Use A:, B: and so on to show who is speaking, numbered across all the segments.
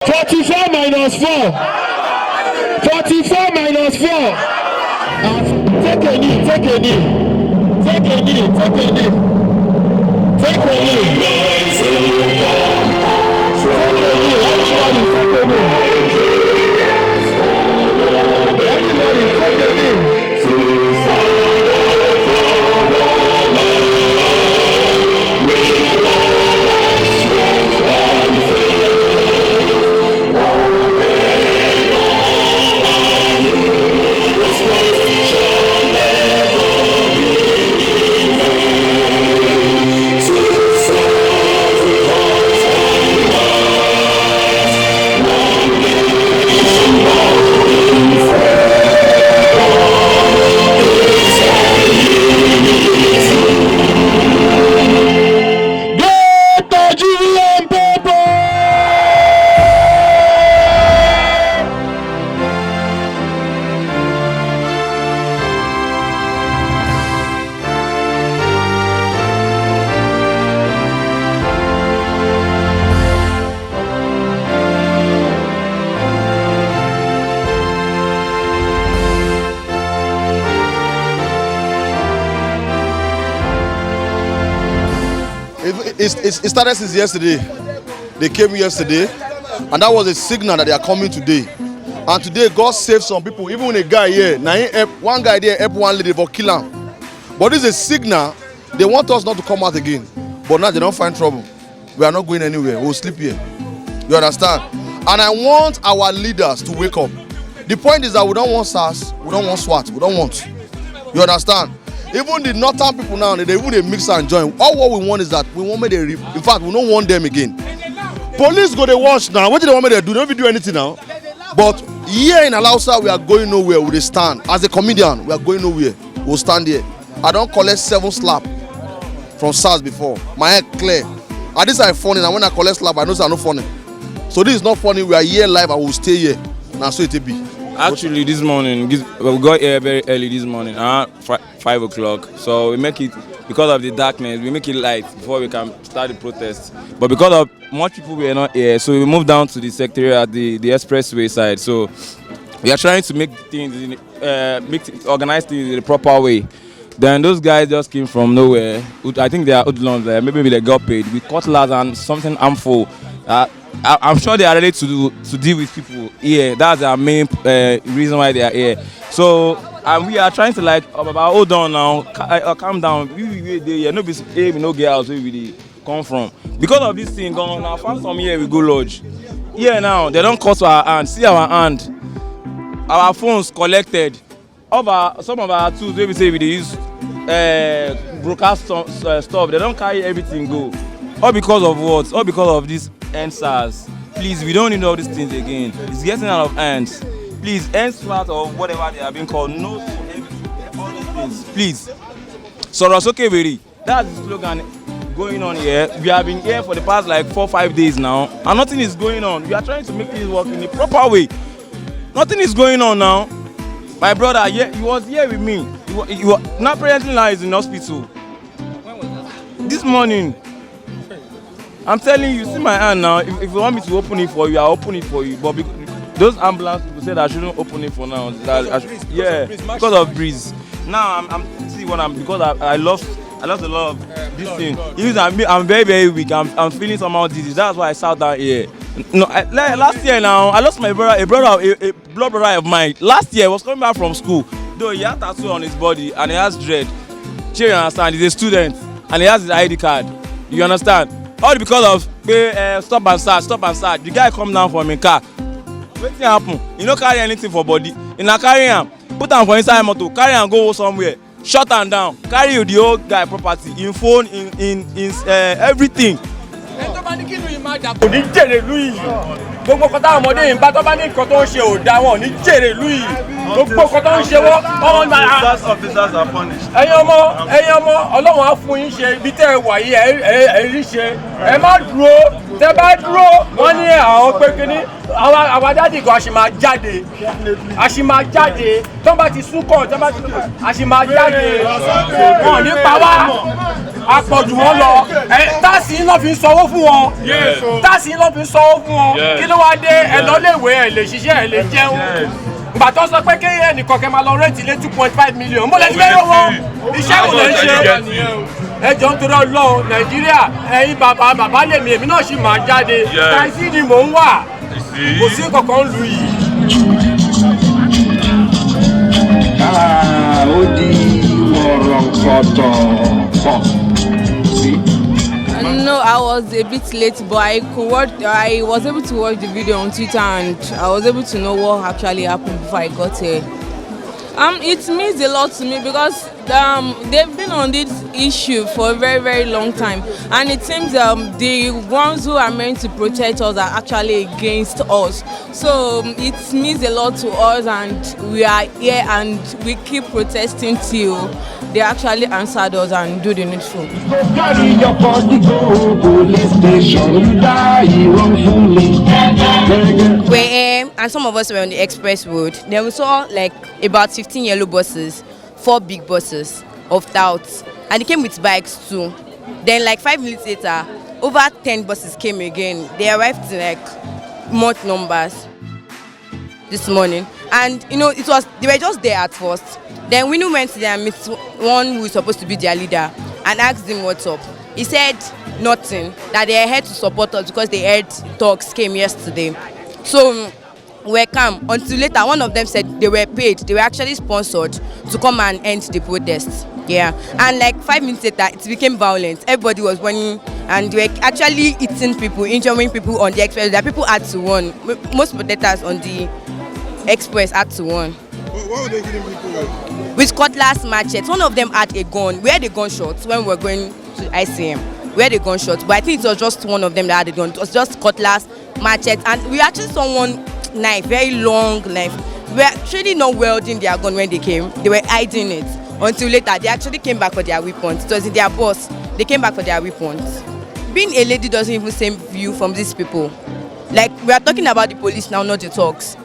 A: 44 minus 4. 44 minus 4. Take a knee, take a knee. Take a knee, take a knee. Take a knee.
B: It started since yesterday. They came yesterday, and that was a signal that they are coming today. And today, God saved some people. Even a guy here, one guy there helped one lady for kill him. But this is a signal. They want us not to come out again. But now they don't find trouble. We are not going anywhere. We'll sleep here. You understand? And I want our leaders to wake up. The point is that we don't want Sars, we don't want SWAT, we don't want. You understand? Even the northern people now, they even mix and join. All what we want is that we want me to. In fact, we don't want them again. Police go to watch now. What do they want me to do? They don't do anything now. But here in Alausa, we are going nowhere. We stand as a comedian. We are going nowhere. We'll stand here. I don't collect 7 slap from SARS before. My head clear. And this is funny. And when I collect slap, I know it's not funny. So this is not funny. We are here live. I will stay here. Now so it will be.
C: Actually, this morning, we got here very early this morning, 5 o'clock. So we make it, because of the darkness, we make it light before we can start the protest. But because of much people were not here, so we moved down to the secretariat at the expressway side. So we are trying to make things, organize things in the proper way. Then those guys just came from nowhere. I think they are Hoodlums there. Maybe they got paid with cutlass and something harmful. I'm sure they are ready to deal with people here. That's their main reason why they are here. So we are trying to hold on now, calm down. We there, no be no get out where we come from. Because of this thing going on, I found some here we go lodge. Here now, they don't cut our hand. See our hand. Our phones collected. Some of our tools, we say we use broadcast stuff. They don't carry everything go. All because of what? All because of this Sars. Please, we don't need all these things again. It's getting out of hands. Please, SWAT or whatever they are being called, no everything, all these things. Please. Soros okay, that's the slogan going on here. We have been here for the past 4-5 days now, and nothing is going on. We are trying to make things work in a proper way. Nothing is going on now. My brother, he was here with me. He was now presently now he's in hospital. When was that? This morning. I'm telling you, see my hand now. If you want me to open it for you, I'll open it for you. But those ambulance people said I shouldn't open it for now. Because of breeze. Now because I lost a lot of this thing. Even I'm very, very weak. I'm feeling somehow dizzy. That's why I sat down here. No, last year now, I lost my brother, a blood brother of mine. Last year, he was coming back from school. Though he had tattoo on his body and he has dread. You understand? He's a student and he has his ID card. You understand? All because of stop and search. The guy come down from his car. Wetin happen? He no carry anything for body. He na carry him, put him for inside motor, carry him go somewhere, shut him down, carry the old guy property, in phone, in everything.
D: Kò ní jèrè ìlú yìí. Gbogbo nǹkan táwọn ọmọdé yìí ń bá tó bá ní nǹkan tó ń ṣe ò dá wọn ní jèrè ìlú yìí. Gbogbo nǹkan tó ń ṣe wọ́n ọmọ náà.
E: Officers are punished.
D: Ẹ̀yin ọmọ Ọlọ́run á fún yín ṣe ibi tẹ́ ẹ wà yìí ẹ rí ṣe. Ẹ má dúró, tẹ́ bá dúró wọ́n ní àwọn pé kíní àwa dádì kan a sì máa jáde. Tó bá ti sún kàn, tó bá ti a sì máa jáde. Wọ́n ní pa wá. àpọ̀jù wọn lọ táàsì yín náà fi ń sanwó fún wọn táàsì yín náà fi ń sanwó fún wọn kí ló wá dé ẹ lọ léèwé ẹ lè ṣiṣẹ́ ẹ lè jẹun ìgbà tó sọ pé kéèyàn nìkan kẹ́ máa lọ rẹ́ǹtì lé 2.5 million mo lè ti fẹ́ wọn iṣẹ́ kò lè ṣe ẹ jọ ń torí Ọlọ́run Nàìjíríà ẹ̀yin bàbá lèmi èmi náà sì máa jáde táìsì ni mò ń wà kò sí kankan lù yìí.
A: Ó di ọ̀rọ̀ kọ̀tọ̀.
E: No, I was a bit late, but I was able to watch the video on Twitter, and I was able to know what actually happened before I got here. It means a lot to me because they've been on this issue for a very, very long time, and it seems the ones who are meant to protect us are actually against us. So it means a lot to us, and we are here and we keep protesting till they actually answered us and do the needful.
A: Carry your body go police station, you die wrongfully.
F: And some of us were on the express road. Then we saw like about 15 yellow buses, 4 big buses of touts, and they came with bikes too. Then like 5 minutes later, over 10 buses came again. They arrived in like much numbers this morning, and you know they were just there at first. Then we went to them, meet one who is supposed to be their leader, and asked him what's up. He said nothing, that they are here to support us because they heard talks came yesterday. So we calm until later. One of them said they were paid, they were actually sponsored to come and end the protest. Yeah, and like 5 minutes later, it became violent. Everybody was running, and they were actually hitting people, injuring people on the express. That people had to run. Most protesters on the express had to run.
B: What were they hitting people
F: with cutlass, machetes. One of them had a gun. We had a gunshot when we were going to ICM. We had a gunshot, but I think it was just one of them that had a gun. It was just cutlass, machete, and we actually saw one knife, very long knife. We were actually not wielding their gun when they came. They were hiding it until later. They actually came back for their weapons. It was in their bus. They came back for their weapons. Being a lady doesn't even same view from these people. Like, we are talking about the police now, not the talks.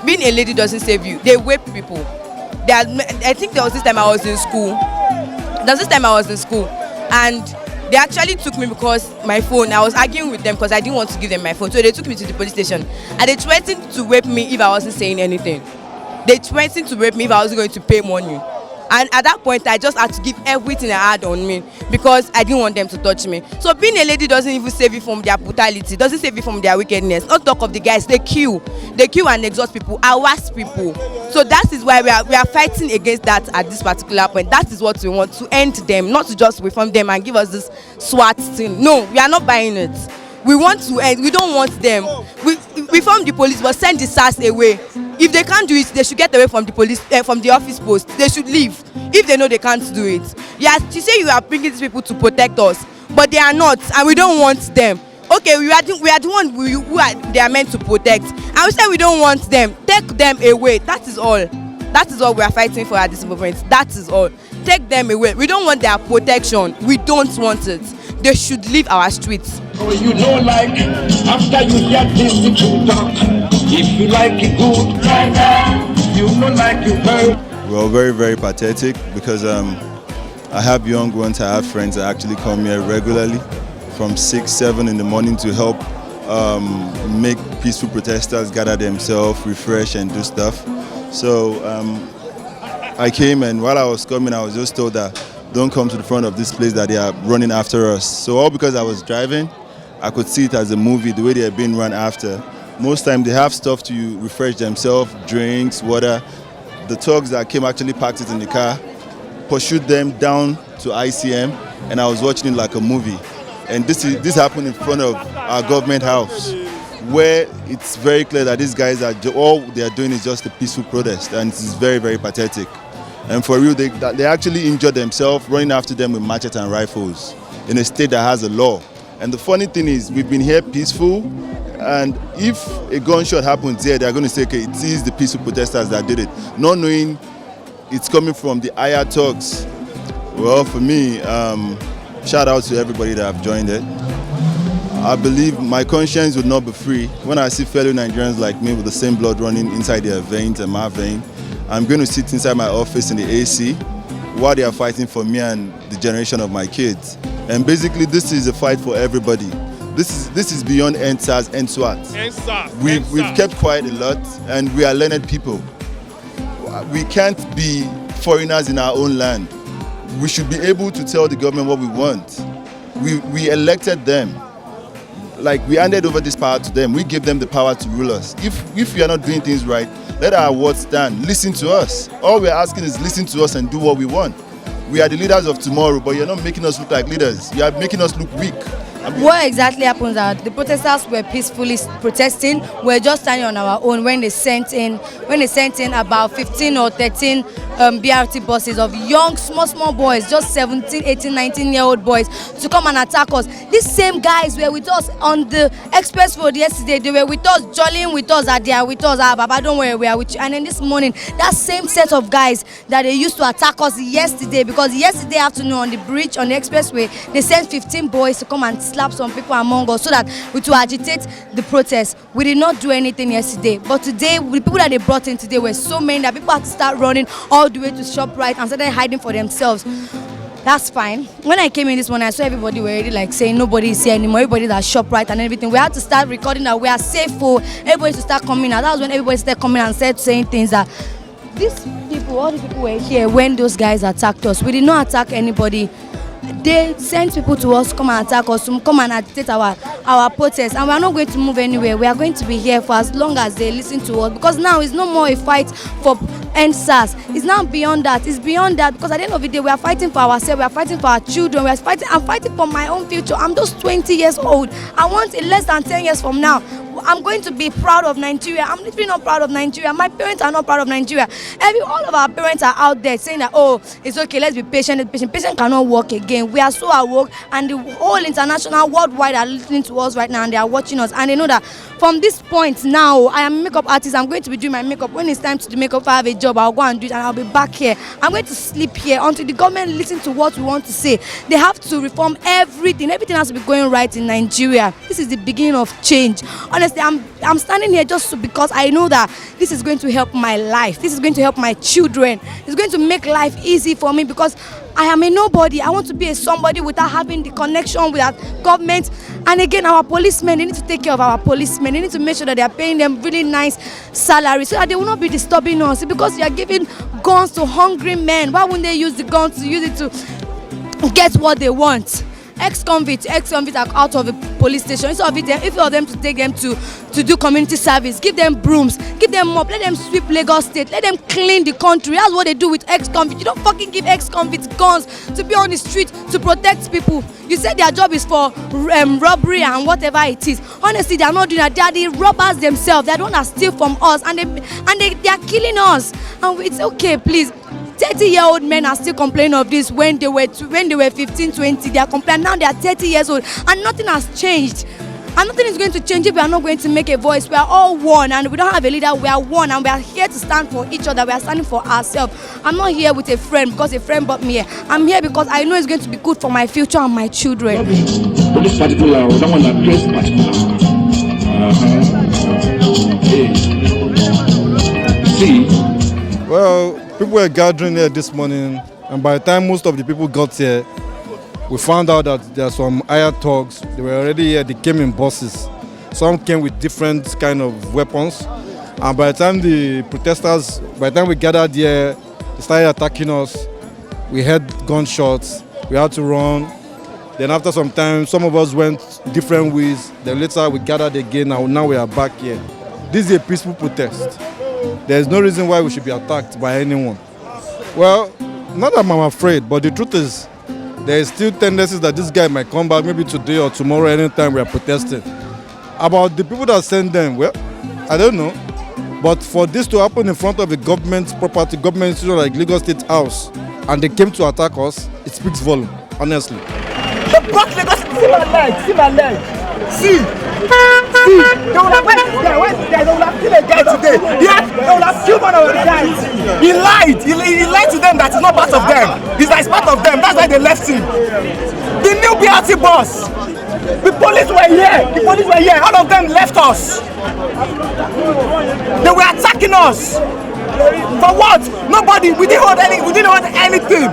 F: Being a lady doesn't save you. They rape people. I think there was this time I was in school. And they actually took me because my phone, I was arguing with them because I didn't want to give them my phone. So they took me to the police station. And they threatened to rape me if I wasn't saying anything. They threatened to rape me if I wasn't going to pay money. And at that point, I just had to give everything I had on me because I didn't want them to touch me. So being a lady doesn't even save you from their brutality, doesn't save you from their wickedness. Not talk of the guys, they kill and exhaust people, harass people. So that is why we are fighting against that at this particular point. That is what we want, to end them, not to just reform them and give us this SWAT thing. No, we are not buying it. We want to end. We don't want them. We reform the police, but send the Sars away. If they can't do it, they should get away from the police, from the office post. They should leave if they know they can't do it. Yes, you say you are bringing these people to protect us, but they are not, and we don't want them. Okay, we are the one who they are meant to protect, and we say we don't want them. Take them away. That is all. That is all we are fighting for at this moment. That is all. Take them away. We don't want their protection. We don't want it. They should leave our streets.
A: Oh, you know, like after you get this to talk, if you like it good, you know, like you heard.
G: Well, very, very pathetic because I have young ones, I have friends that actually come here regularly from 6, 7 in the morning to help make peaceful protesters gather themselves, refresh and do stuff. So I came, and while I was coming, I was just told that don't come to the front of this place, that they are running after us. So all because I was driving, I could see it as a movie, the way they are being run after. Most time they have stuff to refresh themselves, drinks, water. The thugs that came actually parked it in the car, pursued them down to ICM, and I was watching it like a movie. And this happened in front of our government house, where it's very clear that these guys all they are doing is just a peaceful protest, and it's very, very pathetic. And for real, they actually injured themselves running after them with machetes and rifles in a state that has a law. And the funny thing is, we've been here peaceful, and if a gunshot happens here, they're going to say, okay, it is the peaceful protesters that did it, not knowing it's coming from the higher thugs. Well, for me, shout out to everybody that have joined it. I believe my conscience would not be free when I see fellow Nigerians like me with the same blood running inside their veins and my vein. I'm going to sit inside my office in the AC while they are fighting for me and the generation of my kids. And basically, this is a fight for everybody. This is beyond Sars and SWAT. We've kept quiet a lot, and we are learned people. We can't be foreigners in our own land. We should be able to tell the government what we want. We elected them. Like, we handed over this power to them. We gave them the power to rule us. If we are not doing things right, let our words stand. Listen to us. All we're asking is listen to us and do what we want. We are the leaders of tomorrow, but you're not making us look like leaders. You are making us look weak.
F: What exactly happened that the protesters were peacefully protesting. We're just standing on our own when they sent in about 15 or 13 BRT buses of young, small boys, just 17, 18, 19-year-old boys, to come and attack us. These same guys were with us on the express road yesterday. They were with us, jollying with us, they are with us. Baba, don't worry, we are with you. And then this morning, that same set of guys that they used to attack us yesterday, because yesterday afternoon on the bridge, on the expressway, they sent 15 boys to come and slap some people among us so that we to agitate the protest. We did not do anything yesterday, but today, the people that they brought in today were so many that people had to start running all the way to ShopRite and started hiding for themselves. That's fine. When I came in this morning, I saw everybody were already like saying nobody is here anymore, everybody's at ShopRite and everything. We had to start recording that we are safe for everybody to start coming out. That was when everybody started coming and saying things that these people, all the people were here when those guys attacked us. We did not attack anybody. They sent people to us, come and attack us, come and agitate our protest, and we are not going to move anywhere. We are going to be here for as long as they listen to us, because now it's no more a fight for end SARS. It's now beyond that. It's beyond that, because at the end of the day, we are fighting for ourselves, we are fighting for our children, I'm fighting for my own future. I'm just 20 years old. I want it less than 10 years from now. I'm going to be proud of Nigeria. I'm literally not proud of Nigeria. My parents are not proud of Nigeria. All of our parents are out there saying that, oh, it's okay, let's be patient. Patient cannot work again. We are so awoke, and the whole international, worldwide are listening to us right now, and they are watching us, and they know that from this point now, I am a makeup artist. I'm going to be doing my makeup. When it's time to do makeup, if I have a job, I'll go and do it, and I'll be back here. I'm going to sleep here until the government listens to what we want to say. They have to reform everything. Everything has to be going right in Nigeria. This is the beginning of change. Honestly, I'm standing here just because I know that this is going to help my life. This is going to help my children. It's going to make life easy for me, because I am a nobody. I want to be a somebody without having the connection with our government. And again, our policemen, they need to take care of our policemen. They need to make sure that they are paying them really nice salaries so that they will not be disturbing us. Because they are giving guns to hungry men. Why wouldn't they use the guns to use it to get what they want? Ex-convicts are out of the police station. Instead of them to take them to do community service, give them brooms, give them mop, let them sweep Lagos State, let them clean the country. That's what they do with ex-convicts. You don't fucking give ex-convicts guns to be on the street to protect people. You said their job is for robbery and whatever it is. Honestly, they are not doing that. They are the robbers themselves. They are the ones that steal from us, and they are killing us. And it's okay, please. 30-year-old men are still complaining of this when they were 15, 20. They are complaining. Now they are 30 years old, and nothing has changed. And nothing is going to change if we are not going to make a voice. We are all one, and we don't have a leader. We are one, and we are here to stand for each other. We are standing for ourselves. I'm not here with a friend because a friend brought me here. I'm here because I know it's going to be good for my future and my children.
A: This particular, someone that dressed particular. See.
H: Well, people were gathering here this morning, and by the time most of the people got here, we found out that there are some higher thugs. They were already here. They came in buses. Some came with different kind of weapons, and by the time we gathered here, they started attacking us. We heard gunshots. We had to run. Then after some time, some of us went different ways. Then later we gathered again, and now we are back here. This is a peaceful protest. There is no reason why we should be attacked by anyone. Well, not that I'm afraid, but the truth is, there is still tendencies that this guy might come back maybe today or tomorrow, anytime we are protesting. About the people that send them, well, I don't know. But for this to happen in front of a government property, government institution like Lagos State House, and they came to attack us, it speaks volume, honestly.
D: They broke Lagos. See my leg. See. They will have they will have killed a guy today. Yeah, they will have killed one of the guys. He lied. He lied to them that it's not part of them. He's like part of them. That's why they left him. The new BRT bus. The police were here. All of them left us. They were attacking us.
I: For what? Nobody. We didn't hold anything.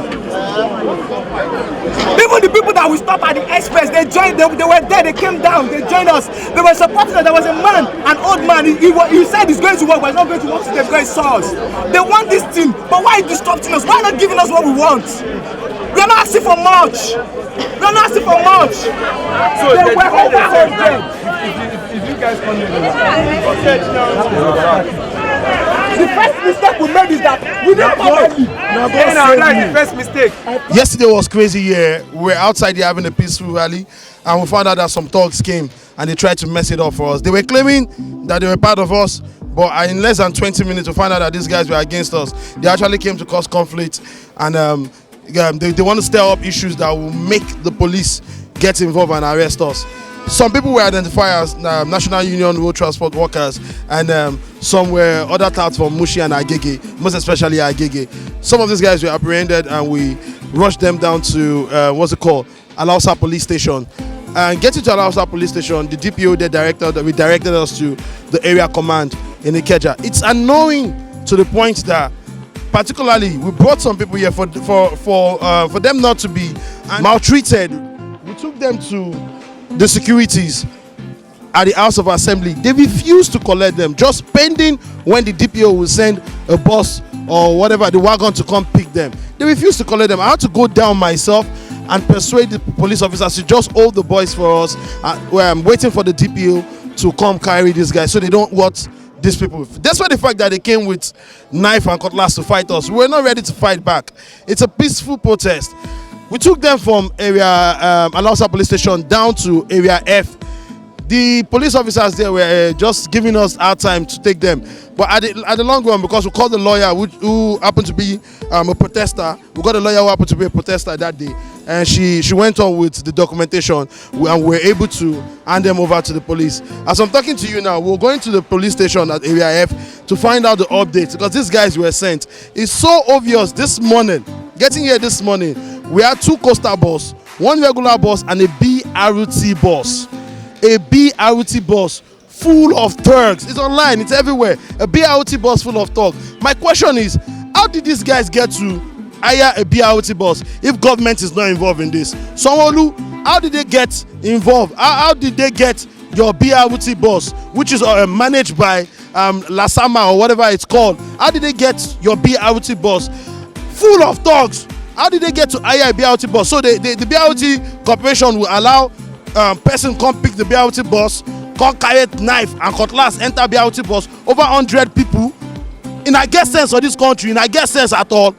I: Even the people that we stopped at the express, they joined. They were there. They came down. They joined us. They were supporting us. There was a man, an old man. He said he's going to work, but he's not going to work today because it's Sars. They want this thing, but why are you disrupting us? Why not giving us what we want? We are not asking for much. We are not asking for much. So they were
D: if you guys come in,
I: the first mistake we made is that we didn't the first mistake.
B: Yesterday was crazy here. We were outside here having a peaceful rally, and we found out that some thugs came and they tried to mess it up for us. They were claiming that they were part of us, but in less than 20 minutes we found out that these guys were against us. They actually came to cause conflict, and they want to stir up issues that will make the police get involved and arrest us. Some people were identified as National Union Road Transport Workers, and some were other touts from Mushi and Agege, most especially Agege. Some of these guys were apprehended and we rushed them down to, Alausa Police Station. And getting to Alausa Police Station, the DPO redirected us to the area command in Ikeja. It's annoying to the point that, particularly, we brought some people here for them not to be maltreated. We took them to the securities at the House of Assembly. They refused to collect them, just pending when the DPO will send a bus or whatever, the wagon, to come pick them. They refused to collect them. I had to go down myself and persuade the police officers to just hold the boys for us, where I'm waiting for the DPO to come carry these guys so they don't want these people. Despite the fact that they came with knife and cutlass to fight us, we were not ready to fight back. It's a peaceful protest. We took them from area Alausa Police Station down to area F. The police officers there were just giving us our time to take them. But at the long run, because we called the lawyer who happened to be a protester, we got a lawyer who happened to be a protester that day, and she went on with the documentation, and we were able to hand them over to the police. As I'm talking to you now, we're going to the police station at area F to find out the updates, because these guys were sent. It's so obvious this morning, getting here this morning, we had 2 coastal bus, 1 regular bus, and a BRT bus. A BRT bus full of thugs. It's online, it's everywhere. A BRT bus full of thugs. My question is, how did these guys get to hire a BRT bus if government is not involved in this? Sanwo-Olu, how did they get involved? How did they get your BRT bus, which is managed by Lasama or whatever it's called? How did they get your BRT bus full of thugs? How did they get to hire a BRT bus? So the BRT corporation will allow person come pick the BRT bus, come carry knife and cutlass, enter BRT bus, over 100 people. In a get sense of this country, in a get sense at all,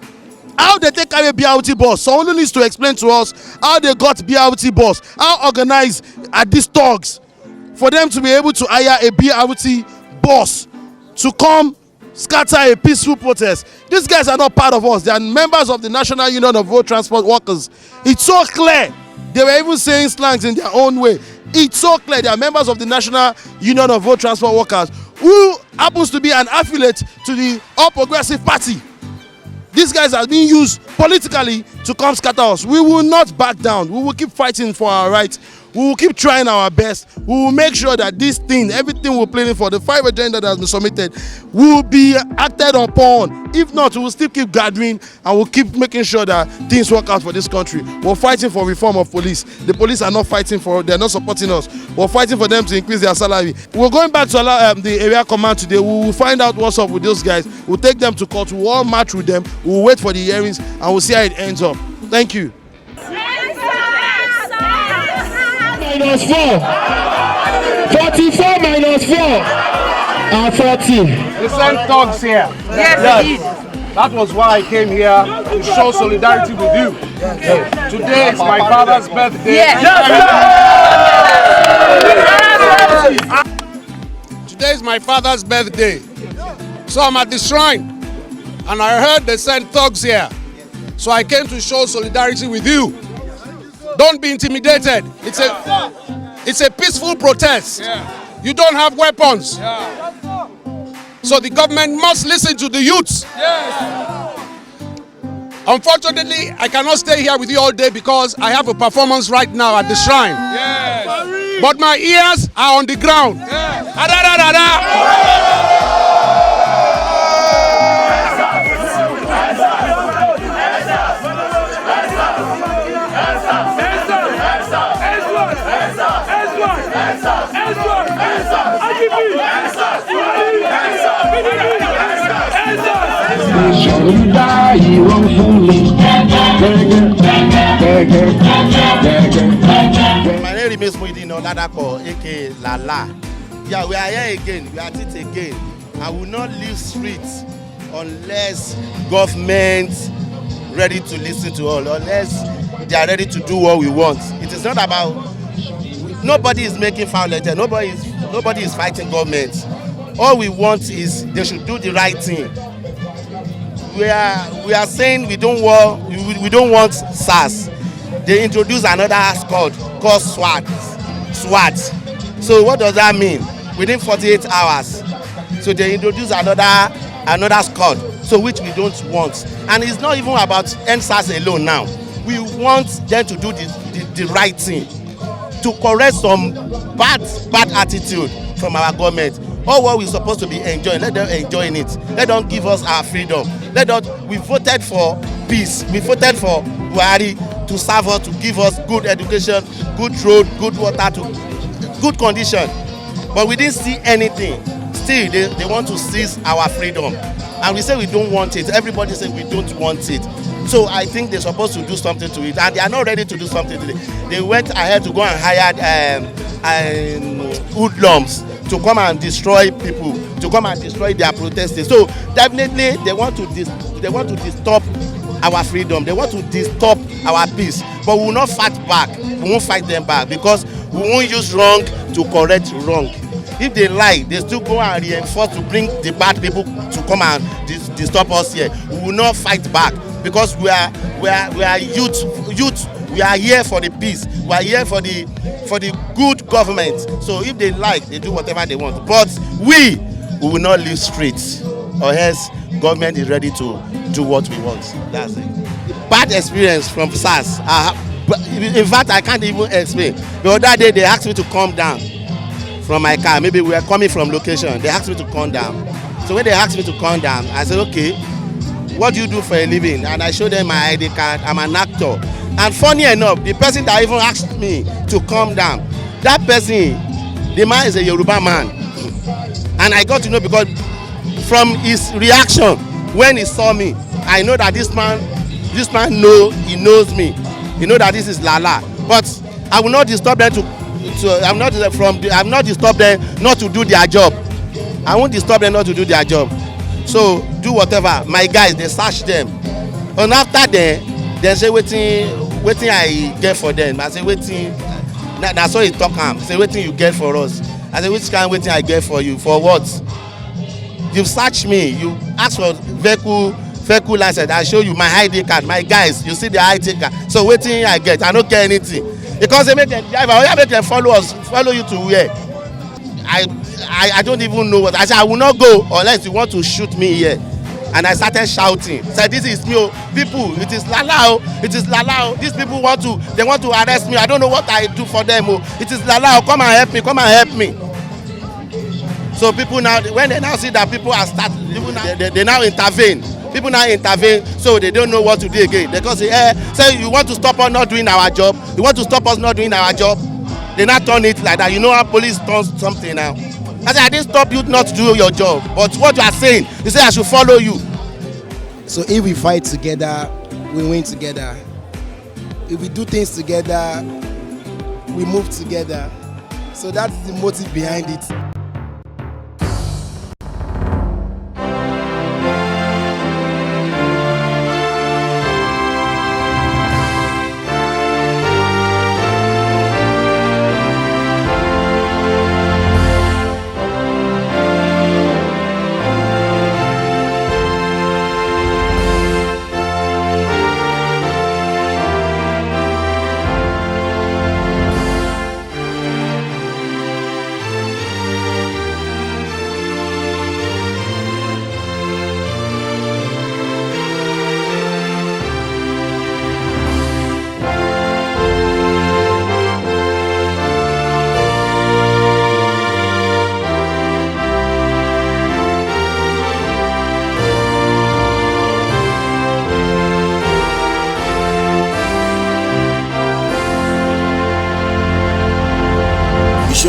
B: how they take carry BRT bus? Someone needs to explain to us how they got BRT bus. How organized are these thugs for them to be able to hire a BRT bus to come scatter a peaceful protest? These guys are not part of us. They are members of the National Union of Road Transport Workers. It's so clear. They were even saying slangs in their own way. It's so clear they are members of the National Union of Road Transport Workers, who happens to be an affiliate to the All Progressive Party. These guys are being used politically to come scatter us. We will not back down. We will keep fighting for our rights. We will keep trying our best. We will make sure that this thing, everything we're planning for, the 5 agenda that has been submitted, will be acted upon. If not, we will still keep gathering and we'll keep making sure that things work out for this country. We're fighting for reform of police. The police are not fighting for, they're not supporting us. We're fighting for them to increase their salary. We're going back to the area command today. We will find out what's up with those guys. We'll take them to court. We'll all march with them. We'll wait for the hearings and we'll see how it ends up. Thank you.
A: Minus 4. 44 minus 4. 40.
I: They sent thugs here.
F: Yes, indeed.
I: That was why I came here to show solidarity with you. Yes. Today is my father's birthday.
F: Yes.
I: Today is my father's birthday. So I'm at the shrine and I heard they sent thugs here. So I came to show solidarity with you. Don't be intimidated. It's a peaceful protest. Yeah. You don't have weapons. Yeah. So the government must listen to the youths. Yes. Unfortunately, I cannot stay here with you all day because I have a performance right now at the shrine. Yes. But my ears are on the ground. Yes.
A: Ṣọ̀rúdá ìwọ̀n fún mi.
J: My name remains Muideen Oladako, aka Lala. Yeah, we are here again. We are at it again. I will not leave streets unless government ready to listen to all, unless they are ready to do what we want. It is not about. Nobody is making foul letter. Nobody is fighting government. All we want is they should do the right thing. We are saying we don't want Sars. They introduce another squad called SWAT. So what does that mean? Within 48 hours. So they introduce another squad. So which we don't want. And it's not even about SARS alone now. We want them to do the right thing. To correct some bad attitude from our government. All what we're supposed to be enjoying, let them enjoy it. Let them give us our freedom. We voted for peace. We voted for Buhari to serve us, to give us good education, good road, good water, to good condition. But we didn't see anything. Still, they want to seize our freedom. And we say we don't want it. Everybody says we don't want it. So I think they're supposed to do something to it. And they are not ready to do something today. They went ahead to go and hire Hoodlums to come and destroy people, to come and destroy their protesters. So definitely they want to disturb our freedom. They want to disturb our peace. But we will not fight back. We won't fight them back because we won't use wrong to correct wrong. If they lie, they still go and reinforce to bring the bad people to come and disturb us here. We will not fight back because we are youth. We are here for the peace. We are here for the good government. So if they like, they do whatever they want. But we will not leave streets, or else government is ready to do what we want. That's it. Bad experience from Sars. In fact, I can't even explain. The other day they asked me to come down from my car. Maybe we were coming from location. They asked me to come down. So when they asked me to come down, I said, okay, what do you do for a living? And I showed them my ID card. I'm an actor. And funny enough, the person that even asked me to come down, that person, the man is a Yoruba man. And I got to know because from his reaction when he saw me, I know that this man knows me. He knows that this is Lala. But I will not disturb them I'm not disturb them not to do their job. I won't disturb them not to do their job. So do whatever. My guys, they search them. And after they say waiting I get for them. I say waiting. That's what he talk am. Say waiting you get for us. I say which kind waiting I get for you? For what? You search me. You ask for vehicle license. I show you my ID card. My guys, you see the ID card. So waiting I get. I don't get anything. Because they make them drive, I make them follow you to where? I don't even know what. I said I will not go unless you want to shoot me here. And I started shouting. Said this is me, people. It is Lala. It is Lala. These people want to arrest me. I don't know what I do for them. It is Lala. Come and help me. Come and help me. So people now, when they now see that people are they now intervene. People now intervene, so they don't know what to do again. Because they say you want to stop us not doing our job. You want to stop us not doing our job. They not turn it like that. You know how police turns something now. I said I didn't stop you not to do your job. But what you are saying, you say I should follow you.
K: So if we fight together, we win together. If we do things together, we move together. So that's the motive behind it.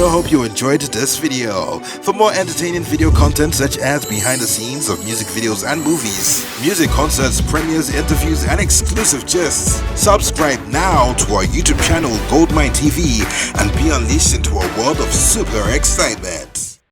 L: also hope you enjoyed this video. For more entertaining video content such as behind the scenes of music videos and movies, music concerts, premieres, interviews, and exclusive gists, subscribe now to our YouTube channel GoldmyneTV and be unleashed into a world of super excitement.